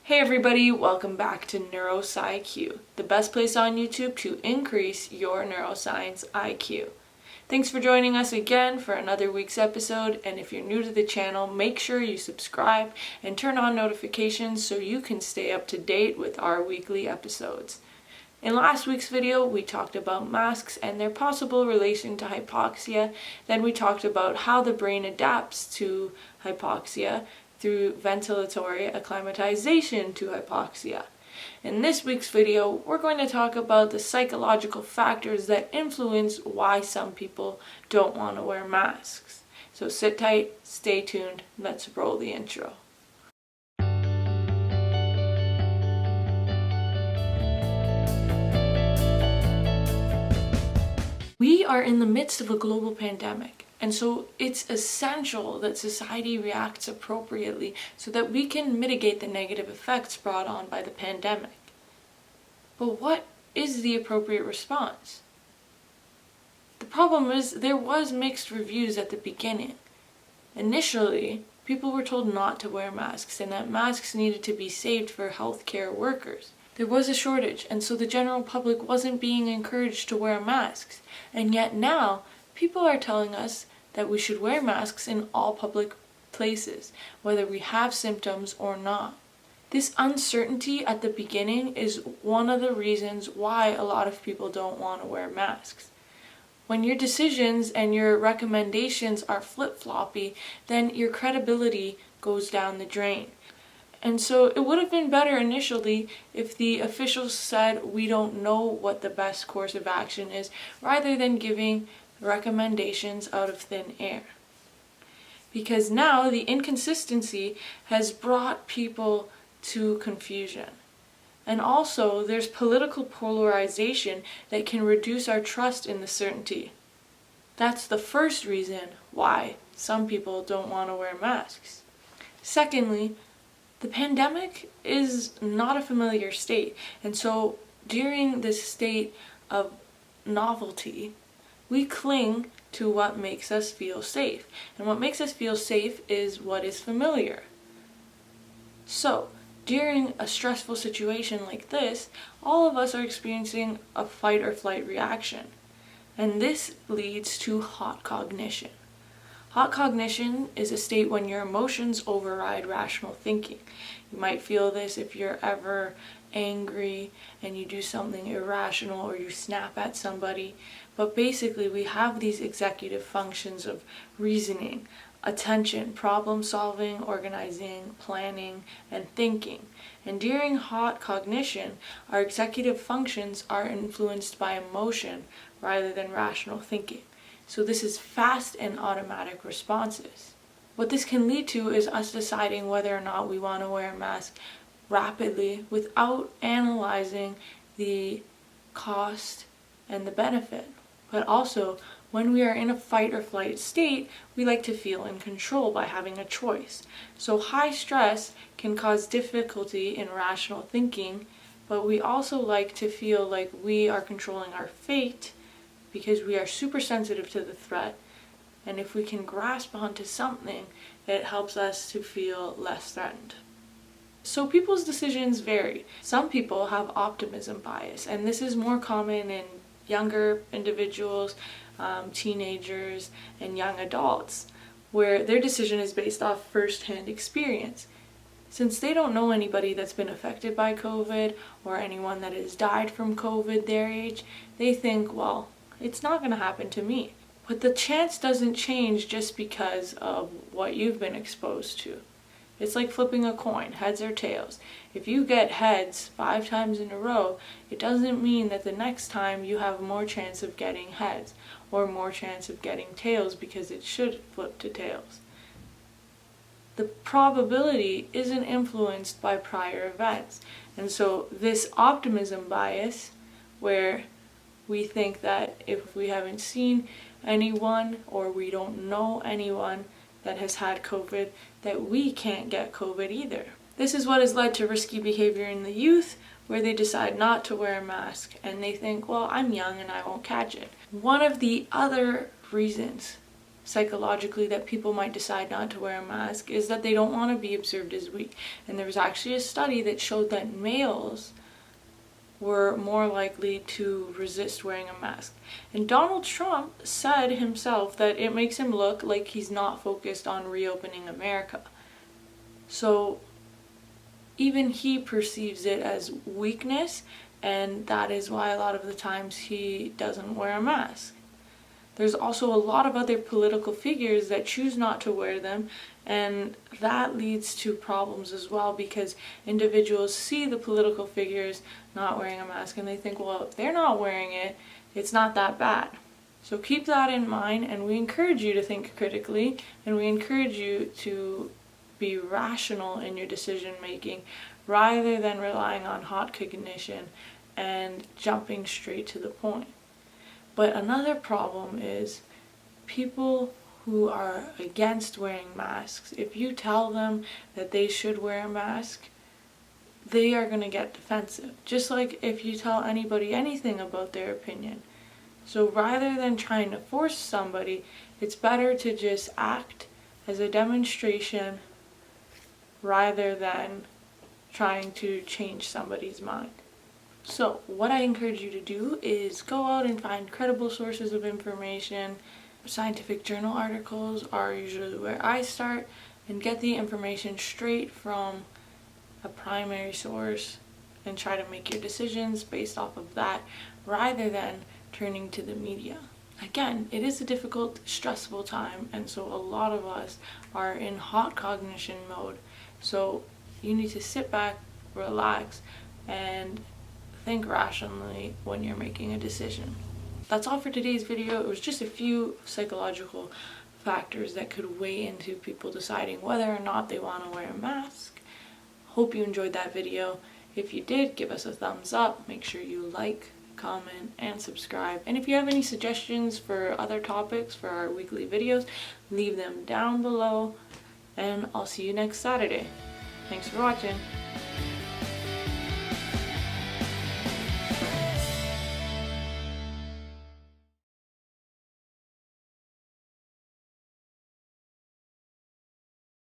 Hey everybody, welcome back to NeurosciQ, the best place on YouTube to increase your neuroscience IQ. Thanks for joining us again for another week's episode, and if you're new to the channel, make sure you subscribe and turn on notifications so you can stay up to date with our weekly episodes. In last week's video, we talked about masks and their possible relation to hypoxia. Then we talked about how the brain adapts to hypoxia through ventilatory acclimatization to hypoxia. In this week's video, we're going to talk about the psychological factors that influence why some people don't want to wear masks. So sit tight, stay tuned, let's roll the intro. We are in the midst of a global pandemic, and so it's essential that society reacts appropriately so that we can mitigate the negative effects brought on by the pandemic. But what is the appropriate response? The problem is there was mixed reviews at the beginning. Initially, people were told not to wear masks and that masks needed to be saved for healthcare workers. There was a shortage, and so the general public wasn't being encouraged to wear masks. And yet now, people are telling us that we should wear masks in all public places, whether we have symptoms or not. This uncertainty at the beginning is one of the reasons why a lot of people don't want to wear masks. When your decisions and your recommendations are flip-floppy, then your credibility goes down the drain. And so it would have been better initially if the officials said we don't know what the best course of action is, rather than giving recommendations out of thin air. Because now the inconsistency has brought people to confusion. And also there's political polarization that can reduce our trust in the certainty. That's the first reason why some people don't want to wear masks. Secondly, the pandemic is not a familiar state, and so during this state of novelty, we cling to what makes us feel safe. And what makes us feel safe is what is familiar. So, during a stressful situation like this, all of us are experiencing a fight or flight reaction. And this leads to hot cognition. Hot cognition is a state when your emotions override rational thinking. You might feel this if you're ever angry and you do something irrational or you snap at somebody. But basically we have these executive functions of reasoning, attention, problem solving, organizing, planning, and thinking. And during hot cognition, our executive functions are influenced by emotion rather than rational thinking. So this is fast and automatic responses. What this can lead to is us deciding whether or not we want to wear a mask rapidly without analyzing the cost and the benefit. But also, when we are in a fight or flight state, we like to feel in control by having a choice. So high stress can cause difficulty in rational thinking, but we also like to feel like we are controlling our fate because we are super sensitive to the threat, and if we can grasp onto something, it helps us to feel less threatened. So people's decisions vary. Some people have optimism bias, and this is more common in younger individuals, teenagers, and young adults, where their decision is based off first-hand experience. Since they don't know anybody that's been affected by COVID or anyone that has died from COVID their age, they think, well, it's not going to happen to me. But the chance doesn't change just because of what you've been exposed to. It's like flipping a coin, heads or tails. If you get heads 5 times in a row, it doesn't mean that the next time you have more chance of getting heads or more chance of getting tails, because it should flip to tails. The probability isn't influenced by prior events. And so this optimism bias, where we think that if we haven't seen anyone or we don't know anyone that has had COVID, that we can't get COVID either. This is what has led to risky behavior in the youth, where they decide not to wear a mask and they think, well, I'm young and I won't catch it. One of the other reasons psychologically that people might decide not to wear a mask is that they don't want to be observed as weak. And there was actually a study that showed that males were more likely to resist wearing a mask. And Donald Trump said himself that it makes him look like he's not focused on reopening America. So even he perceives it as weakness, and that is why a lot of the times he doesn't wear a mask. There's also a lot of other political figures that choose not to wear them, and that leads to problems as well, because individuals see the political figures not wearing a mask and they think, well, if they're not wearing it, it's not that bad. So keep that in mind, and we encourage you to think critically, and we encourage you to be rational in your decision making rather than relying on hot cognition and jumping straight to the point. But another problem is people who are against wearing masks. If you tell them that they should wear a mask, they are going to get defensive. Just like if you tell anybody anything about their opinion. So rather than trying to force somebody, it's better to just act as a demonstration rather than trying to change somebody's mind. So what I encourage you to do is go out and find credible sources of information. Scientific journal articles are usually where I start, and get the information straight from a primary source and try to make your decisions based off of that rather than turning to the media. Again, it is a difficult, stressful time, and so a lot of us are in hot cognition mode. So you need to sit back, relax, and think rationally when you're making a decision. That's all for today's video. It was just a few psychological factors that could weigh into people deciding whether or not they want to wear a mask. Hope you enjoyed that video. If you did, give us a thumbs up. Make sure you like, comment, and subscribe. And if you have any suggestions for other topics for our weekly videos, leave them down below. And I'll see you next Saturday. Thanks for watching.